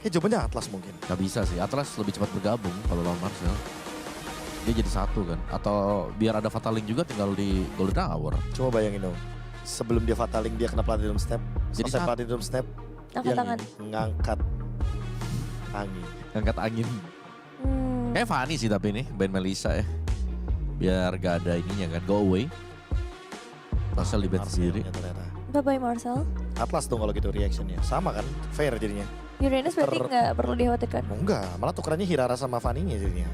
Kayak jawabannya Atlas mungkin. Gak bisa sih, Atlas lebih cepat bergabung kalau lawan Marcel. Dia jadi satu kan. Atau biar ada Fataling juga tinggal di Golden Hour. Coba bayangin dong. Sebelum dia Fataling dia kena Platinum Step. Jadi Selesai Platinum Step. Angkat tangan. Ngangkat angin. Angkat angin. Kayak funny sih tapi ini band Melissa ya. Biar gak ada ininya kan, go away. Marcel di band sendiri. Bye-bye Marcel. Atlas dong kalau gitu reactionnya. Sama kan, fair jadinya. Uranus berarti nggak perlu dikhawatirkan. Oh, enggak, malah tukerannya Hirara sama Fanny-nya jadinya.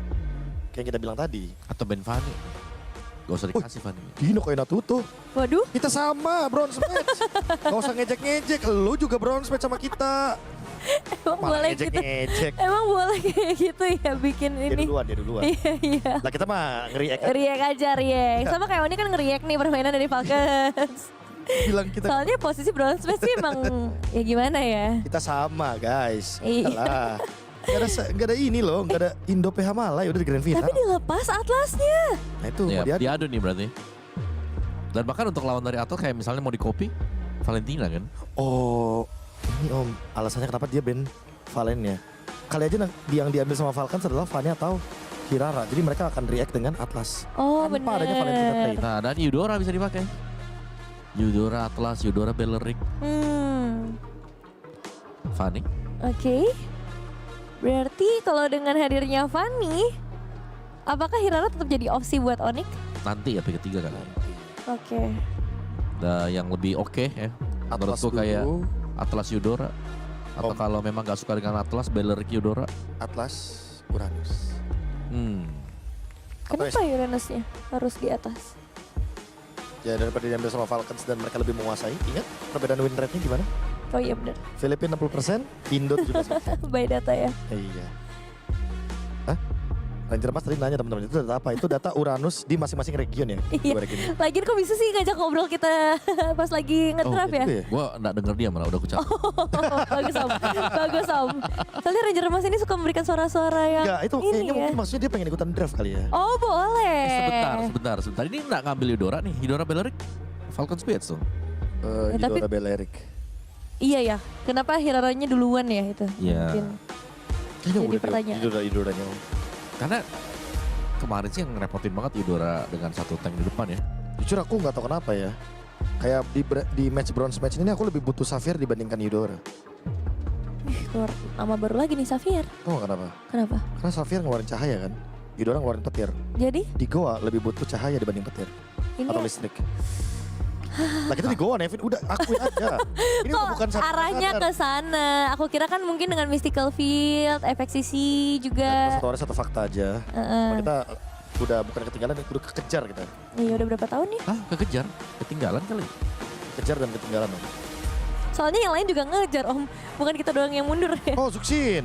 Kayak yang kita bilang tadi. Atau band Fanny. Gak usah dikasih Fanny. Dino kayak Natuto. Waduh. Kita sama bronze match. Gak usah ngejek-ngejek. Lu juga bronze match sama kita. Emang Malah boleh gitu. ngejek-ngejek. Emang boleh kayak gitu ya bikin Dia ini. duluan, dia duluan. Iya, iya. Lah kita mah ngeri-react. React aja, react. Sama kayak Oni kan ngeriak nih permainan dari Falcons. Bilang kita Soalnya posisi bronze match sih emang ya gimana ya. kita sama guys. Iya. Lah. Gak ada ini loh, gak ada Indo PH Malai udah di Grand Final. Tapi dilepas Atlasnya. Nah itu Ya, mau diadu. diadu nih berarti. Dan bahkan untuk lawan dari Atlas kayak misalnya mau di copy Valentina kan. Oh, ini om alasannya kenapa dia band Valen ya. Kali aja yang diambil sama Falcons adalah Fanny atau Hirara. Jadi mereka akan react dengan Atlas. Oh Tanpa adanya Valentina bener. Play. Nah dan Eudora bisa dipakai. Eudora Atlas, Eudora Beleric, Fanny. Oke. Berarti kalau dengan hadirnya Fanny, apakah Hirara tetap jadi opsi buat Onyx? Nanti ya pick ketiga kan. Oke. Nah, yang lebih oke ya. Atlas Menurutku kayak dulu, Atlas Eudora. Atau kalau memang gak suka dengan Atlas, Beleric Eudora. Atlas Uranus. Atau Kenapa Uranusnya harus di atas? ya daripada diambil sama Falcons dan mereka lebih menguasai. Ingat perbedaan win rate-nya gimana? Oh iya bener. Filipina 60%, Indo 17%. By data ya. Iya. Hah? Ranger Mas tadi nanya teman-teman itu data apa? Itu data Uranus di masing-masing region ya? Iya. Dua region. Lagian kok bisa sih ngajak ngobrol kita pas lagi nge-draft ya? gitu ya? Gua gak denger dia malah udah kucap. Bagus om, bagus om. Soalnya Ranger Mas ini suka memberikan suara-suara yang Enggak, itu ini kayaknya ya. mungkin maksudnya dia pengen ikutan draft kali ya. Oh boleh. Sebentar. Ini gak ngambil Eudora nih. Eudora Beleric, Falcons Beats dong. Ya, tapi- Eudora Beleric. Iya ya, kenapa Hiraranya duluan ya itu? Iya. Mungkin. Kayaknya Jadi udah pertanyaan. Eudoranya. Karena kemarin sih yang ngerepotin banget Eudora dengan satu tank di depan ya. Jujur aku nggak tahu kenapa ya. Kayak di match bronze match ini aku lebih butuh Safir dibandingkan Eudora. Keluar nama baru lagi nih Safir. Tahu nggak kenapa? Kenapa? Karena Safir ngeluarin cahaya kan. Eudora ngeluarin petir. Jadi Di Goa lebih butuh cahaya dibanding petir. ini Atau listrik. Lah kita di Goa Nevin, udah akuin aja. Ini udah bukan kok satu arahnya ke sana? Aku kira kan mungkin dengan Mystical Field, efek sisi juga. satu orang satu fakta aja. Cuma kita udah bukan ketinggalan, udah kekejar kita. Iya udah berapa tahun nih? Kekejar, ketinggalan kali. Kejar dan ketinggalan. Om. Soalnya yang lain juga ngejar om, bukan kita doang yang mundur ya. Oh Zuksin.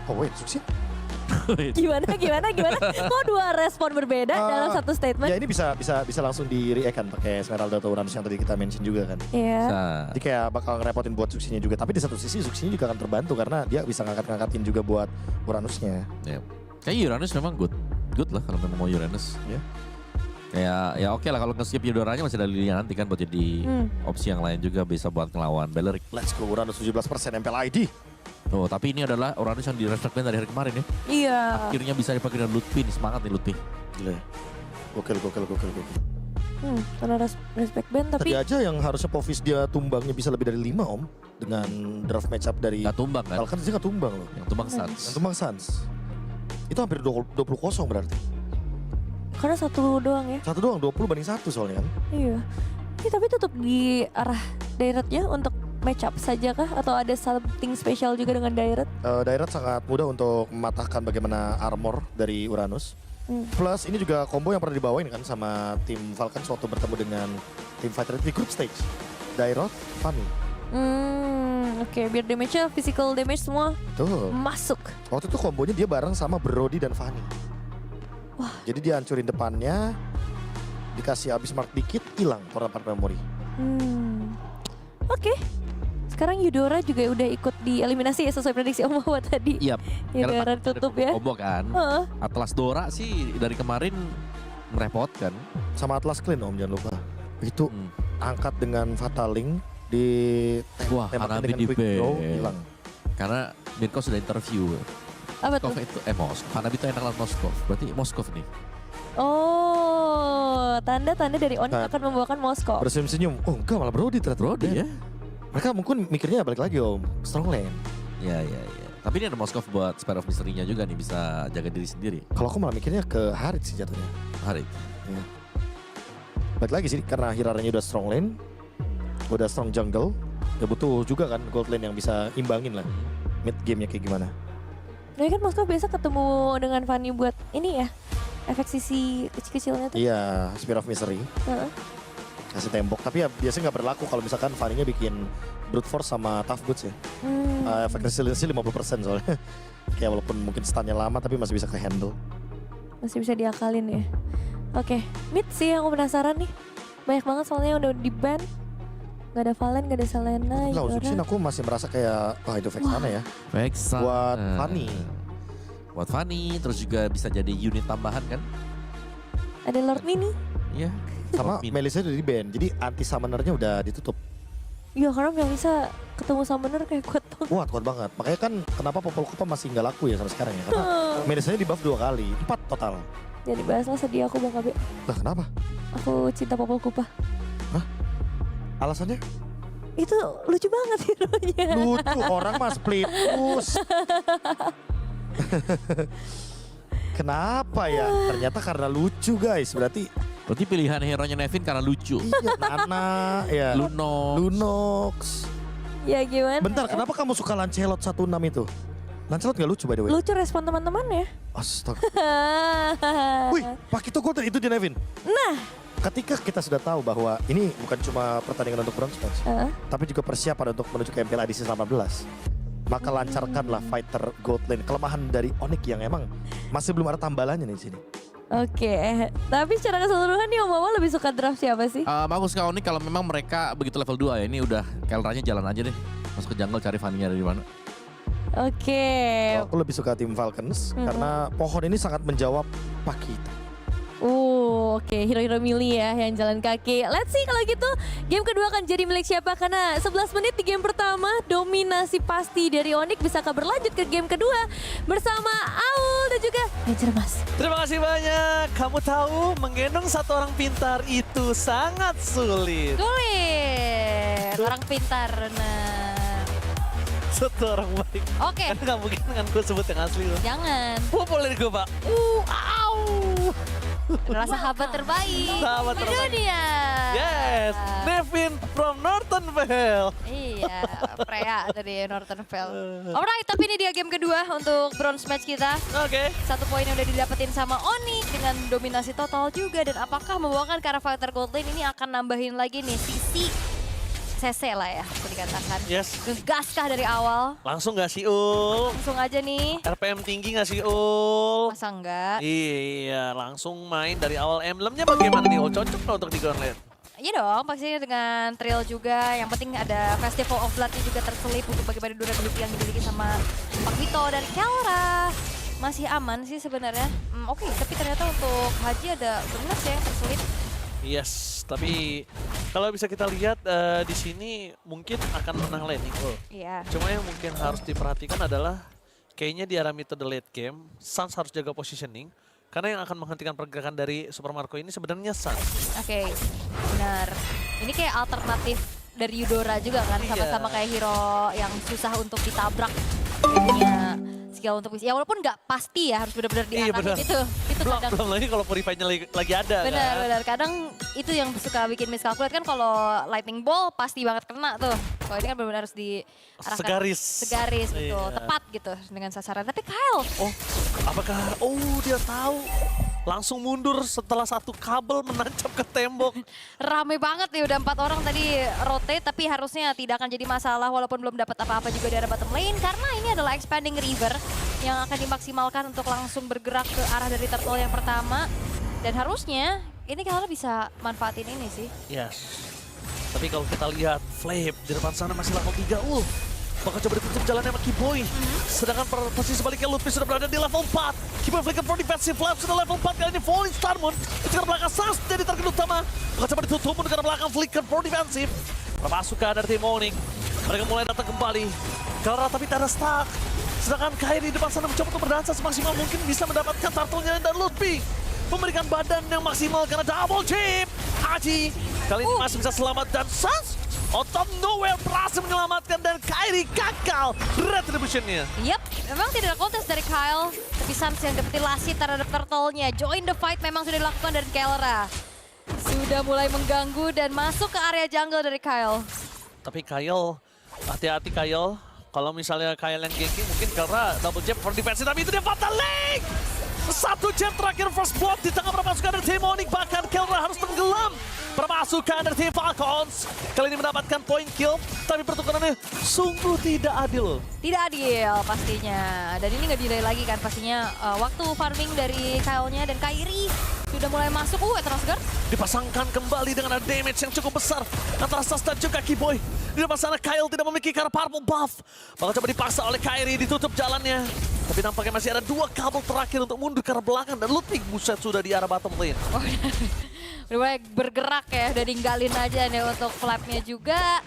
Oh wait Zuksin. Gimana? Kok dua respon berbeda dalam satu statement? Ya ini bisa langsung di react kan pakai Esmeralda atau Uranus yang tadi kita mention juga kan. Iya. Nah, Jadi kayak bakal ngerepotin buat Zuxinya juga. Tapi di satu sisi Zuxinya juga akan terbantu karena dia bisa ngangkat-ngangkatin juga buat Uranusnya. ya. Kayak Uranus memang good lah kalau memang mau Uranus. Ya. Kayak ya oke lah kalau nge-skip Eudoranya masih ada Lilia nanti kan buat jadi opsi yang lain juga bisa buat ngelawan Beleric. Let's go Uranus 17% MPL ID. Oh tapi ini adalah Uranus yang di-reflect dari hari kemarin ya. Iya. Akhirnya bisa dipakai dengan Lutfi nih, semangat nih Lutfi. Gila ya. Gokil. Karena respect band tapi Tadi aja yang harusnya Povis dia tumbangnya bisa lebih dari 5 om. Dengan draft matchup dari Gak tumbang kan? Falcons dia gak tumbang loh. Yang tumbang Yang Suns. tumbang Suns. Itu hampir 20 kosong berarti. karena satu doang ya. Satu doang 20 banding 1 soalnya kan. Iya. Ini tapi tetap di arah directnya untuk match up saja kah? Atau ada something special juga dengan direct? Direct sangat mudah untuk mematahkan bagaimana armor dari Uranus. Plus ini juga combo yang pernah dibawain kan sama tim Falcons waktu bertemu dengan tim Fighter di group stage. Dairot, Fanny. Oke, biar damage-nya physical damage semua Tuh. masuk. Waktu itu kombonya dia bareng sama Brody dan Fanny. Wah. Jadi dia hancurin depannya, dikasih abis mark dikit, hilang tornado part memory. Oke. Sekarang Eudora juga udah ikut di eliminasi ya sesuai prediksi Om Wawa tadi. Iya. Eudora tutup ya. Combo kan. Heeh. Atlas Dora sih dari kemarin merepotkan. Sama Atlas Clean om jangan lupa. Itu angkat dengan Fataling di Wah, tembaknya Hanabi dengan di quick ban. draw hilang. Karena Mirko sudah interview. Apa tuh? Moskov itu, Moskov. Hanabi itu enak lawan Moskov. Berarti Moskov nih. Oh, tanda-tanda dari Onyx Nah. akan membawakan Moskov. Bersenyum-senyum. Oh enggak, malah Brody ternyata. Brody ya. Mereka mungkin mikirnya balik lagi om. Strong lane. Ya. Tapi ini ada Moskov buat Spare of Mystery-nya juga nih, bisa jaga diri sendiri. Kalau aku malah mikirnya ke Harit sih jatuhnya. Hari. Ya. Balik lagi sih, karena Hiraranya udah strong lane. Udah strong jungle. Ya butuh juga kan gold lane yang bisa imbangin lah. Mid game-nya kayak gimana. Nah kan Moskov biasa ketemu dengan Fanny buat ini ya. Efek sisi kecil-kecilnya tuh. Iya, Spear of Misery. Heeh. Kasih tembok, tapi ya biasanya nggak berlaku kalau misalkan Fanny-nya bikin Brute Force sama Tough Boots ya. Efek resiliency 50% soalnya. Kayak walaupun mungkin stunnya lama tapi masih bisa ke-handle. Masih bisa diakalin ya. Oke, mid sih yang aku penasaran nih. Banyak banget soalnya udah di-ban. Gak ada Valen, gak ada Selena, Lah, Yura. Uzuchin aku masih merasa kayak, wah itu Vexana ya. Vexana. Buat Fanny. Buat Fanny, terus juga bisa jadi unit tambahan kan? Ada Lord Mini. Iya. Sama Min. Melissa udah di-ban, jadi anti summoner-nya udah ditutup. Iya karena Melissa ketemu Summoner kayak kuat banget. Kuat banget. Makanya kan kenapa Popol Kupa masih nggak laku ya sampai sekarang ya. Karena Melissa-nya di buff 2 kali, 4 total. Jadi bahaslah sedih aku Bang Kabe. Lah kenapa? Aku cinta Popol Kupa. Alasannya? Itu lucu banget hero-nya. Lucu, orang mah split push. Kenapa ya? Ternyata karena lucu guys. Berarti Berarti pilihan hero-nya Nevin karena lucu. iya Nana ya. Lunox. Ya gimana? Bentar, kenapa kamu suka Lancelot 16 itu? Lancelot gak lucu by the way? Lucu respon teman-temannya. Astaga. Wih, Pak itu Golden itu di Nevin. Nah. Ketika kita sudah tahu bahwa ini bukan cuma pertandingan untuk bronze match, tapi juga persiapan untuk menuju ke MPL edisi 18. Maka lancarkanlah fighter gold lane. Kelemahan dari Onyx yang emang masih belum ada tambalannya nih di sini. Oke, tapi secara keseluruhan nih Om Mama lebih suka draft siapa sih? Aku suka Onyx kalau memang mereka begitu level 2 ya. Ini udah Kelranya jalan aja deh. Masuk ke jungle cari Fanny-nya dari mana. Oke. Aku lebih suka tim Falcons karena pohon ini sangat menjawab Pakita. Oke, hero-hero melee ya yang jalan kaki. Let's see kalau gitu game kedua akan jadi milik siapa, karena 11 menit di game pertama dominasi pasti dari Onyx. Bisakah berlanjut ke game kedua bersama Aul dan juga Major Mas? Terima kasih banyak. Kamu tahu menggendong satu orang pintar itu sangat sulit. Sulit. Orang pintar, nah. Satu orang baik. Oke, Karena nggak mungkin dengan gue sebut yang asli loh. jangan. Populer gue pak. Au. Adalah sahabat terbaik Sahabat di terbaik. dunia. Yes, Nevin from Northern Vale. Iya, Freya dari Northern Vale. Alright, tapi ini dia game kedua untuk bronze match kita. Oke. 1 poin yang udah didapetin sama Onyx dengan dominasi total juga. Dan apakah membawakan ke arah fighter gold lane ini akan nambahin lagi nih sisi CC lah ya, bisa dikatakan. Yes. Gegaskah dari awal? Langsung gak sih Ul? Langsung aja nih. RPM tinggi gak sih Ul? Masa enggak? Iya, langsung main dari awal emblemnya bagaimana nih Ul? Cocok nggak untuk di ground lane? Iya dong, pastinya dengan trail juga. Yang penting ada Festival of Blood-nya juga terselip untuk bagaimana durability yang dimiliki sama Pak Vito dan Kelra. Masih aman sih sebenarnya. Oke, tapi ternyata untuk Haji ada Bernas ya yang terselip. Yes, tapi kalau bisa kita lihat di sini mungkin akan menang laning Ul. Iya. Cuma yang mungkin harus diperhatikan adalah kayaknya di arah mid to the late game, Suns harus jaga positioning. Karena yang akan menghentikan pergerakan dari Super Marco ini sebenarnya Suns. Oke, benar. Ini kayak alternatif dari Eudora juga kan, Iya. sama-sama kayak hero yang susah untuk ditabrak. Dia punya skill untuk ya walaupun nggak pasti ya, harus benar-benar Iya, diatasi benar. itu kadang. Belum lagi kalau purify-nya lagi ada Benar, kan. benar. Kadang itu yang suka bikin miscalculate kan, kalau lightning ball pasti banget kena tuh. Kalau ini kan benar-benar harus diarahkan Segaris. segaris betul, Iya. tepat gitu dengan sasaran. Tapi Kyle, Oh, apakah dia tahu? Langsung mundur setelah satu kabel menancap ke tembok. rame banget nih, udah 4 orang tadi rotate, tapi harusnya tidak akan jadi masalah walaupun belum dapat apa-apa juga dari bottom lane, karena ini adalah expanding river yang akan dimaksimalkan untuk langsung bergerak ke arah dari turtle yang pertama. Dan harusnya ini kalau bisa manfaatin ini sih. Yes. Tapi kalau kita lihat Flame di depan sana masih level 3. Bakal coba ditutup jalannya sama Kiboy. Sedangkan posisi sebaliknya Lutfi sudah berada di level 4. Kiboy flicker for defensive lap sudah level 4. Kali ini Falling Starmoon. Ketika belakang Sas jadi target utama. Bakal coba ditutup dengan belakang flicker for defensive. Pasukan dari tim Onyx Mereka mulai datang kembali. Kelra tapi tak ada stuck. Sedangkan Kairi di depan sana mencoba untuk berdansa semaksimal mungkin bisa mendapatkan turtle-nya dan Lutfi memberikan badan yang maksimal karena double chip. Haji kali ini masih bisa selamat dan Sans out of nowhere berhasil menyelamatkan dan Kairi gagal retribution-nya. Yap, memang tidak ada kontes dari Kyle. Tapi Sans yang dapetin lasit terhadap turtle-nya. Join the fight memang sudah dilakukan dari Kelra. Sudah mulai mengganggu dan masuk ke area jungle dari Kyle. Tapi Kyle, hati-hati Kyle. Kalau misalnya Kyle yang ganking mungkin Kelra double jab for defense. Tapi itu dia Fatal Link! Satu jab terakhir first blood di tengah permasukan dari tim Onyx. Bahkan Kelra harus tenggelam. Permasukan dari tim Falcons. Kali ini mendapatkan point kill. Tapi pertukarannya sungguh tidak adil. Tidak adil pastinya. Dan ini nggak delay lagi kan pastinya. Waktu farming dari Kyle-nya dan Kairi sudah mulai masuk. Eternal Guard. Dipasangkan kembali dengan ada damage yang cukup besar antara Sas dan juga Kiboy. Di depan sana Kyle tidak memiliki karena purple buff. Bakal coba dipaksa oleh Kairi, ditutup jalannya. Tapi nampaknya masih ada 2 kabel terakhir untuk mundur ke arah belakang. Dan Ludwig buset sudah di arah bottom lane. Oh, udah mulai bergerak ya, udah ninggalin aja nih untuk flap-nya juga.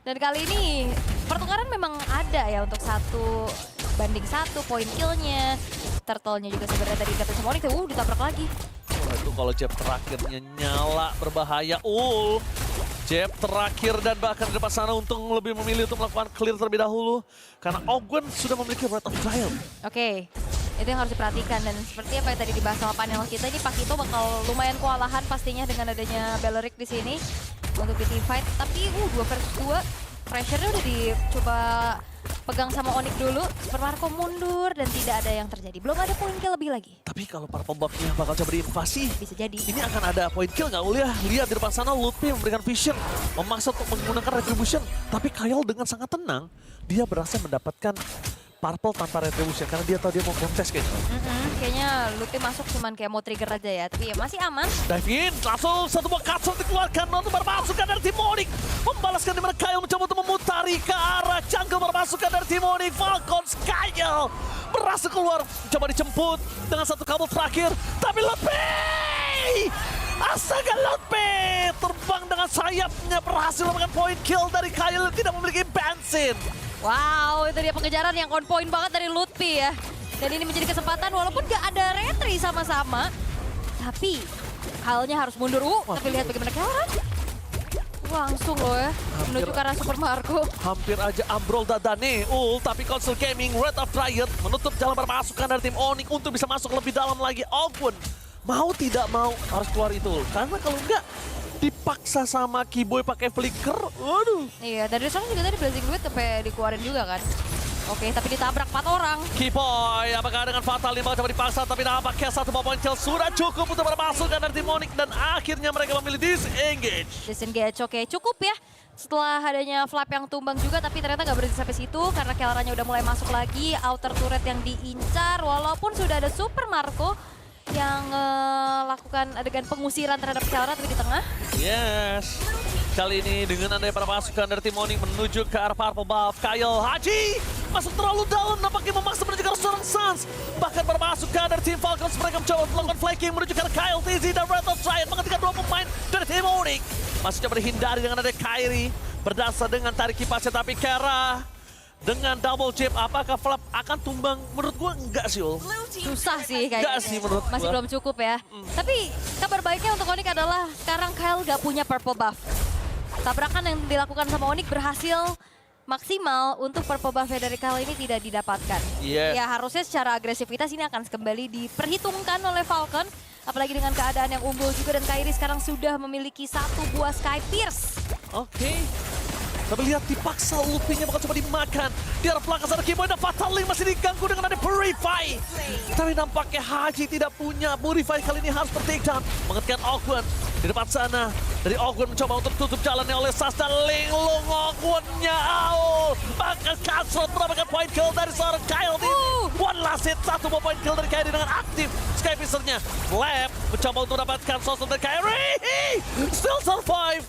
Dan kali ini pertukaran memang ada ya untuk 1-1 poin kill-nya. Turtle-nya juga sebenarnya tadi kata semua ditabrak lagi. Wah, itu kalau jab terakhirnya nyala berbahaya. Jab terakhir dan bahkan di depan sana untung lebih memilih untuk melakukan clear terlebih dahulu. Karena Ogwen sudah memiliki Breath of Trial. Oke, itu yang harus diperhatikan. Dan seperti apa yang tadi dibahas sama panel kita, ini Pakito bakal lumayan kewalahan pastinya dengan adanya Belleric di sini untuk di team fight. Tapi 2 versus 2, pressure-nya udah dicoba pegang sama Onyx dulu. Super Marco mundur dan tidak ada yang terjadi. Belum ada poin kill lebih lagi. Tapi kalau para pembuffnya bakal coba diinvasi, Bisa jadi. ini akan ada point kill nggak Ul ya? Lihat di depan sana Lutfi memberikan vision, memaksa untuk menggunakan retribution. Tapi Kyle dengan sangat tenang, dia berhasil mendapatkan purple tanpa retribution karena dia tahu dia mau kontes kayaknya. Kayaknya Lutfi masuk cuman kayak mau trigger aja ya. Tapi ya masih aman. Dive in, langsung satu buah cutshot dikeluarkan untuk bermasukan dari tim Onyx. Membalaskan di mana Kyle mencoba untuk memutari ke arah jungle bermasukan dari tim Onyx. Falcons, Kyle berhasil keluar, coba dijemput dengan 1 kabel terakhir. Tapi Lutfi! Astaga Lutfi! Terbang dengan sayapnya berhasil mendapatkan point kill dari Kyle yang tidak memiliki bensin. Wow, itu dia pengejaran yang on point banget dari Lutfi ya. Dan ini menjadi kesempatan walaupun gak ada retry sama-sama. Tapi Kyle-nya harus mundur. Tapi lihat bagaimana Kelra. Langsung loh ya, menuju ke arah Super Marco. Hampir aja ambrol dadane. Tapi Console Gaming, Red of Riot menutup jalan bermasukan dari tim Onyx untuk bisa masuk lebih dalam lagi. Ogwen mau tidak mau harus keluar itu. Karena kalau enggak dipaksa sama Kiboy pakai flicker. Waduh. Iya, dari sana juga tadi Blazing Duet sampai dikeluarin juga kan. Oke, tapi ditabrak 4 orang. Kiboy, apakah dengan Fatal ini bakal coba dipaksa, tapi nampaknya 1 point kill sudah cukup untuk bermasukkan dari tim Onyx dan akhirnya mereka memilih disengage. Disengage, oke, cukup ya. Setelah adanya flap yang tumbang juga, tapi ternyata nggak berhenti sampai situ karena Kelranya udah mulai masuk lagi. Outer turret yang diincar, walaupun sudah ada Super Marco yang lakukan adegan pengusiran terhadap Kelra tapi di tengah. Yes. Kali ini dengan adanya para pasukan dari tim Onyx menuju ke arah purple buff. Kyle Haji masuk terlalu dalam, nampaknya memaksa menuju ke arah seorang Sans. Bahkan para pasukan dari tim Falcons mereka mencoba melakukan flanking menuju ke arah Kyle, TZ dan Red of Giant menghentikan 2 pemain dari tim Onyx. Masih coba dihindari dengan ada Kairi berdasar dengan tarik kipasnya, tapi Kera dengan double chip, apakah flap akan tumbang? Menurut gue enggak sih, Ul. Susah sih kayaknya. Enggak sih menurut Masih gua. belum cukup ya. Tapi kabar baiknya untuk Onyx adalah sekarang Kyle gak punya purple buff. Tabrakan yang dilakukan sama Onyx berhasil maksimal untuk purple buff dari Kyle ini tidak didapatkan. Yes. Ya harusnya secara agresivitas ini akan kembali diperhitungkan oleh Falcon. Apalagi dengan keadaan yang unggul juga dan Kairi sekarang sudah memiliki 1 buah Sky Pierce. Oke. Tapi lihat dipaksa Lutfi-nya bakal coba dimakan. Di arah belakang sana Kiboy dan Fatal Link masih diganggu dengan ada Purify. Tapi nampaknya Haji tidak punya Purify, kali ini harus per-takedown. Mengetikkan Ogwen di depan sana. Dari Ogwen mencoba untuk tutup jalannya oleh Sas dan Linglung. Ogwen-nya out. Bahkan Cutshot mendapatkan point kill dari seorang Kyle. One last hit, 1 more point kill dari Kairi dengan aktif Sky Piercer-nya. Flap mencoba untuk mendapatkan sosok dari Kairi. Still survive.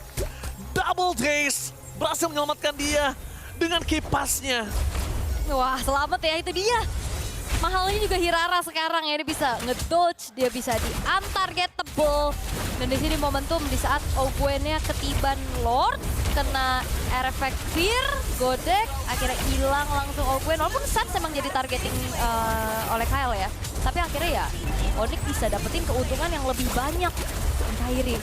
Double days. Berhasil menyelamatkan dia dengan kipasnya. Wah, selamat ya, itu dia. Mahalnya juga Hirara sekarang ya, dia bisa ngedodge, dia bisa di-untargetable. Dan di sini momentum di saat Ogwen-nya ketiban Lord, kena air effect fear, Godek, akhirnya hilang langsung Ogwen. Walaupun Suns emang jadi targeting oleh Kyle ya. Tapi akhirnya ya Onyx bisa dapetin keuntungan yang lebih banyak. Dan Kairi,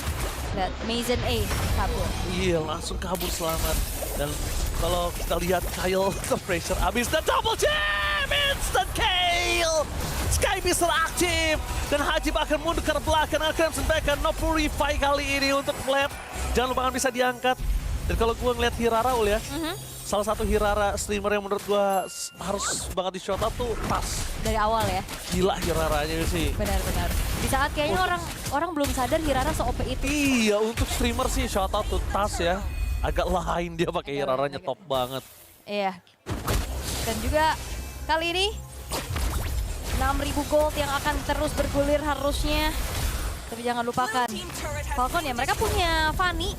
lihat Mazen A kabur. Iya, langsung kabur selamat. Dan kalau kita lihat Kyle ke pressure abis dan double jam! Instant kill! Sky Beaster aktif! Dan Haji bahkan mundur ke belakang. Crimson bahkan no purify kali ini untuk Flap. Jangan lupa bisa diangkat. Dan kalau gue ngeliat Hirara Ul ya, salah satu Hirara streamer yang menurut gue harus banget di shot up tuh Tas. Dari awal ya. Gila Hiraranya sih. Benar-benar. Di saat kayaknya orang belum sadar Hirara se-OP itu. Iya, untuk streamer sih shout out to Tas ya. Agak lain dia pakai Hiraranya top banget. Iya. Dan juga kali ini 6.000 gold yang akan terus bergulir harusnya. Tapi jangan lupakan Falcon ya, mereka punya Fanny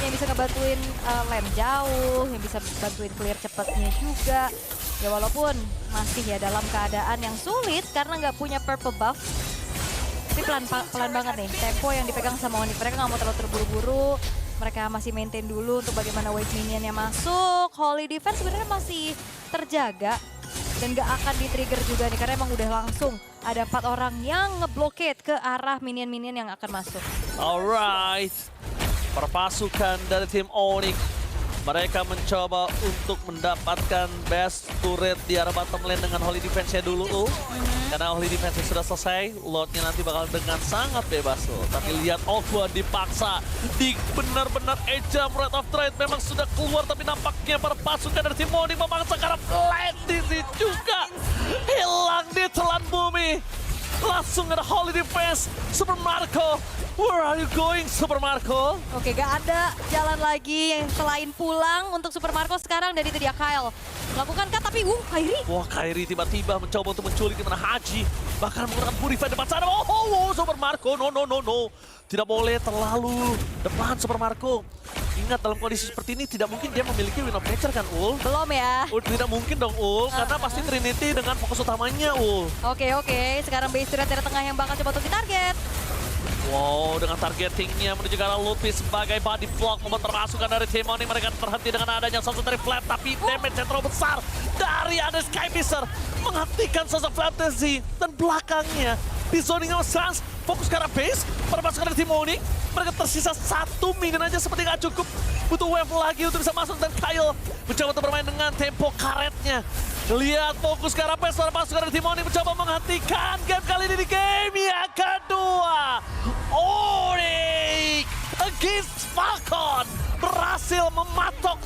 yang bisa ngebantuin lane jauh, yang bisa bantuin clear cepatnya juga. Ya walaupun masih ya dalam keadaan yang sulit karena nggak punya purple buff. Tapi pelan banget nih, tempo yang dipegang sama Onyx. Mereka nggak mau terlalu terburu-buru. Mereka masih maintain dulu untuk bagaimana wave minionnya masuk. Holy Defense sebenarnya masih terjaga. Dan gak akan di-trigger juga nih, karena emang udah langsung ada 4 orang yang ngeblokade ke arah minion-minion yang akan masuk. Alright, perpasukan dari tim Onyx. Mereka mencoba untuk mendapatkan best turret di arah bottom lane dengan Holy Defense-nya dulu. Karena Holy Defense sudah selesai, Lordnya nanti bakal dengan sangat bebas tuh. Tapi lihat Ogwa dipaksa, di benar-benar ejam Rate of Trade memang sudah keluar. Tapi nampaknya perpasukan dari tim Onyx memaksa karena lane di sini juga. Hilang di telan bumi. Langsung ada Holy Defense, Super Marco. Where are you going, Super Marco? Oke, gak ada jalan lagi selain pulang untuk Super Marco sekarang. Dan itu dia Kyle. Melakukan cut tapi Kairi. Wah, Kairi tiba-tiba mencoba untuk menculik di mana Haji. Bahkan menggunakan Purify depan sana. Oh, Super Marco, no. Tidak boleh terlalu depan Super Marco. Ingat, dalam kondisi seperti ini tidak mungkin dia memiliki Wind of Nature kan, Ul? Belum ya. Tidak mungkin dong, Ul. Karena pasti Trinity dengan fokus utamanya, Ul. Oke. Sekarang base turret dari tengah yang bakal coba untuk ditarget. Wow, dengan targetingnya menuju ke arah Lutfi sebagai body block membuat permasukan dari tim Onyx. Mereka terhenti dengan adanya sosok dari Flap, tapi damage yang terlalu besar dari ada Sky Beaster menghentikan sosok Flaptasy. Dan belakangnya di zoning sama Suns, fokus ke arah base, permasukan dari tim Onyx. Mereka tersisa 1 minion aja seperti nggak cukup. Butuh wave lagi untuk bisa masuk, dan Kyle mencoba untuk bermain dengan tempo karetnya. Lihat fokus ke arah base, permasukan dari tim Onyx mencoba menghentikan game kali ini di game yang kedua. Onyx against Falcon berhasil mematok